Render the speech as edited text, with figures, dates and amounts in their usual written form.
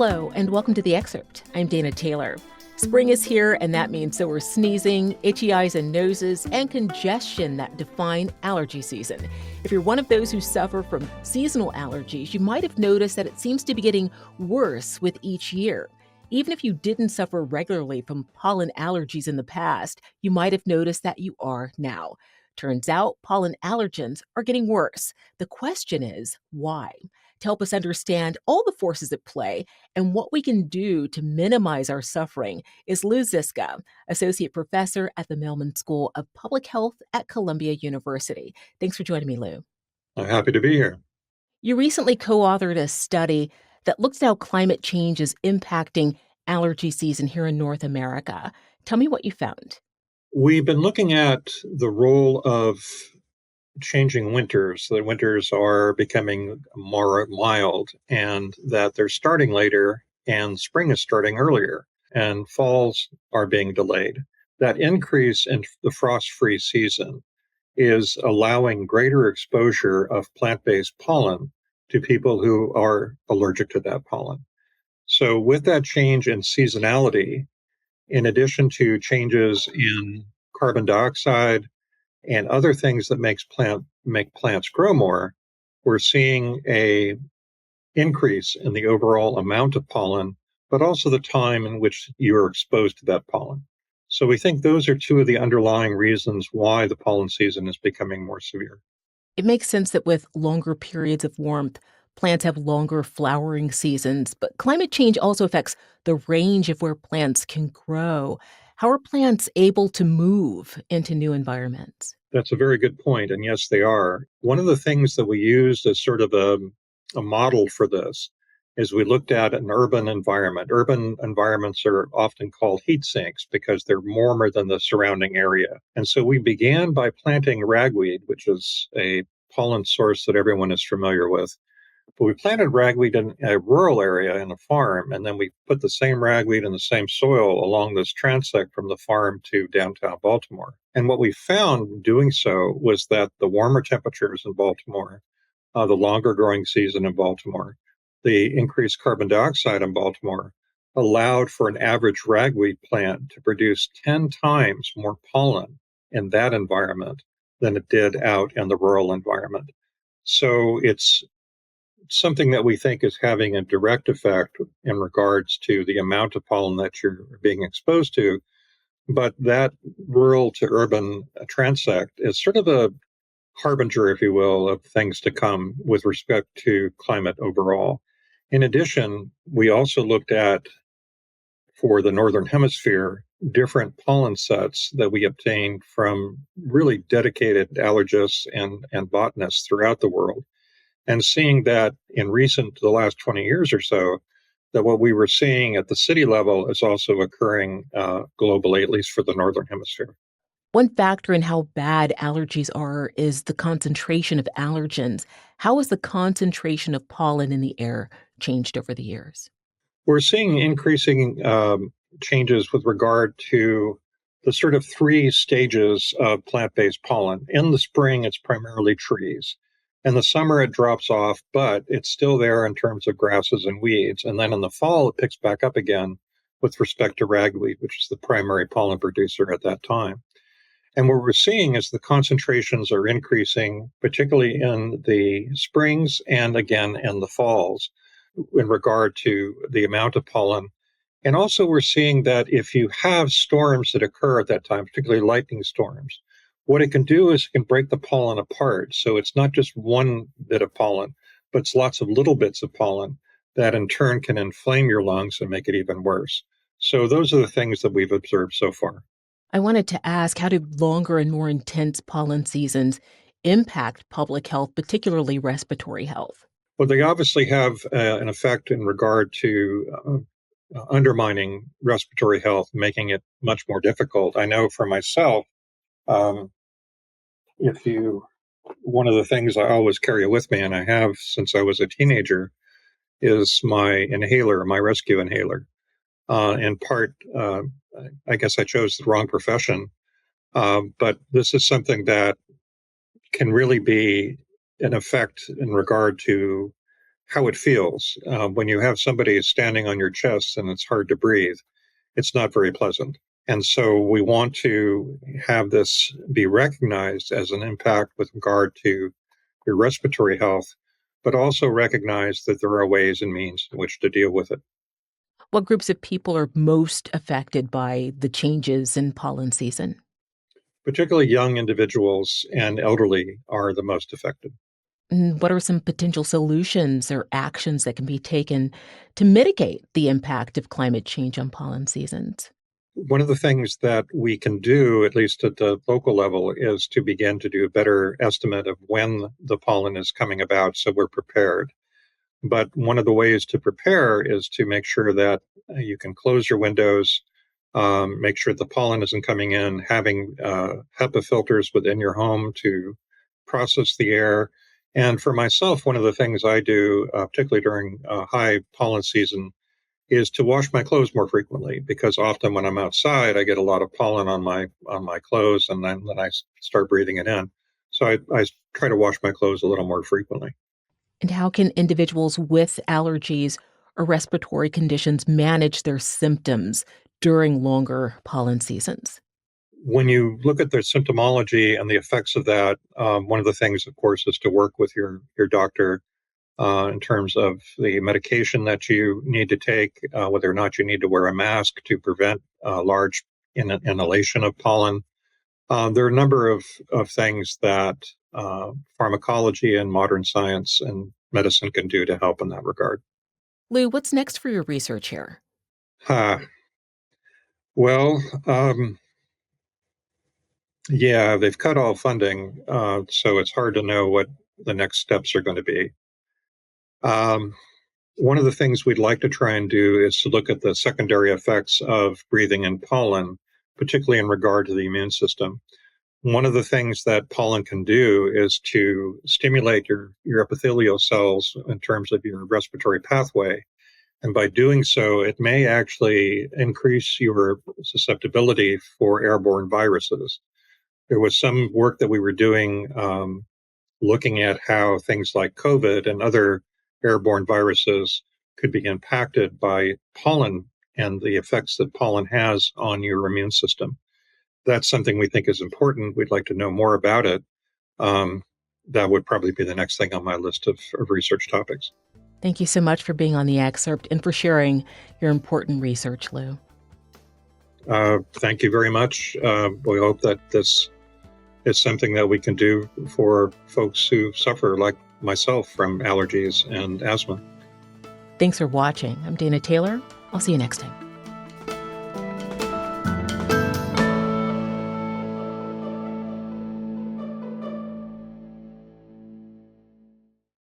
Hello, and welcome to The Excerpt. I'm Dana Taylor. Spring is here, and that means so are sneezing, itchy eyes and noses, and congestion that define allergy season. If you're one of those who suffer from seasonal allergies, you might have noticed that it seems to be getting worse with each year. Even if you didn't suffer regularly from pollen allergies in the past, you might have noticed that you are now. Turns out pollen allergens are getting worse. The question is, why? To help us understand all the forces at play and what we can do to minimize our suffering is Lew Ziska, Associate Professor at the Mailman School of Public Health at Columbia University. Thanks for joining me, Lew. I'm happy to be here. You recently co-authored a study that looks at how climate change is impacting allergy season here in North America. Tell me what you found. We've been looking at the role of changing winters. The winters are becoming more mild and that they're starting later and spring is starting earlier and falls are being delayed. That increase in the frost-free season is allowing greater exposure of plant-based pollen to people who are allergic to that pollen. So with that change in seasonality, in addition to changes in carbon dioxide and other things that make plants grow more, we're seeing a increase in the overall amount of pollen, but also the time in which you're exposed to that pollen. So we think those are two of the underlying reasons why the pollen season is becoming more severe. It makes sense that with longer periods of warmth, plants have longer flowering seasons, but climate change also affects the range of where plants can grow. How are plants able to move into new environments? That's a very good point, and yes, they are. One of the things that we used as sort of a model for this is we looked at an urban environment. Urban environments are often called heat sinks because they're warmer than the surrounding area. And so we began by planting ragweed, which is a pollen source that everyone is familiar with. But we planted ragweed in a rural area in a farm, and then we put the same ragweed in the same soil along this transect from the farm to downtown Baltimore. And what we found doing so was that the warmer temperatures in Baltimore, the longer growing season in Baltimore, the increased carbon dioxide in Baltimore allowed for an average ragweed plant to produce 10 times more pollen in that environment than it did out in the rural environment. So it's something that we think is having a direct effect in regards to the amount of pollen that you're being exposed to. But that rural to urban transect is sort of a harbinger, if you will, of things to come with respect to climate overall. In addition, we also looked at, for the Northern Hemisphere, different pollen sets that we obtained from really dedicated allergists and botanists throughout the world. And seeing that in the last 20 years or so, that what we were seeing at the city level is also occurring globally, at least for the Northern Hemisphere. One factor in how bad allergies are is the concentration of allergens. How has the concentration of pollen in the air changed over the years? We're seeing increasing changes with regard to the sort of three stages of plant-based pollen. In the spring, it's primarily trees. In the summer, it drops off, but it's still there in terms of grasses and weeds. And then in the fall, it picks back up again with respect to ragweed, which is the primary pollen producer at that time. And what we're seeing is the concentrations are increasing, particularly in the springs and again in the falls, in regard to the amount of pollen. And also we're seeing that if you have storms that occur at that time, particularly lightning storms, what it can do is it can break the pollen apart. So it's not just one bit of pollen, but it's lots of little bits of pollen that in turn can inflame your lungs and make it even worse. So those are the things that we've observed so far. I wanted to ask, how do longer and more intense pollen seasons impact public health, particularly respiratory health? Well, they obviously have an effect in regard to undermining respiratory health, making it much more difficult. I know for myself, one of the things I always carry with me, and I have since I was a teenager, is my inhaler, my rescue inhaler. In part, I guess I chose the wrong profession, but this is something that can really be an effect in regard to how it feels. When you have somebody standing on your chest and it's hard to breathe, it's not very pleasant. And so we want to have this be recognized as an impact with regard to your respiratory health, but also recognize that there are ways and means in which to deal with it. What groups of people are most affected by the changes in pollen season? Particularly young individuals and elderly are the most affected. And what are some potential solutions or actions that can be taken to mitigate the impact of climate change on pollen seasons? One of the things that we can do, at least at the local level, is to begin to do a better estimate of when the pollen is coming about so we're prepared. But one of the ways to prepare is to make sure that you can close your windows, make sure the pollen isn't coming in, having HEPA filters within your home to process the air. And for myself, one of the things I do, particularly during high pollen season, is to wash my clothes more frequently, because often when I'm outside, I get a lot of pollen on my clothes, and then I start breathing it in. So I try to wash my clothes a little more frequently. And how can individuals with allergies or respiratory conditions manage their symptoms during longer pollen seasons? When you look at the symptomology and the effects of that, one of the things, of course, is to work with your doctor in terms of the medication that you need to take, whether or not you need to wear a mask to prevent large inhalation of pollen. There are a number of things that pharmacology and modern science and medicine can do to help in that regard. Lou, what's next for your research here? Uh, well, yeah, they've cut all funding, so it's hard to know what the next steps are going to be. Um, One of the things we'd like to try and do is to look at the secondary effects of breathing in pollen, particularly in regard to the immune system. One of the things that pollen can do is to stimulate your epithelial cells in terms of your respiratory pathway. And by doing so, it may actually increase your susceptibility for airborne viruses. There was some work that we were doing looking at how things like COVID and other airborne viruses could be impacted by pollen and the effects that pollen has on your immune system. That's something we think is important. We'd like to know more about it. Um, that would probably be the next thing on my list of research topics. Thank you so much for being on the excerpt and for sharing your important research, Lou. Thank you very much. We hope that this is something that we can do for folks who suffer, like myself, from allergies and asthma. Thanks for watching. I'm Dana Taylor. I'll see you next time.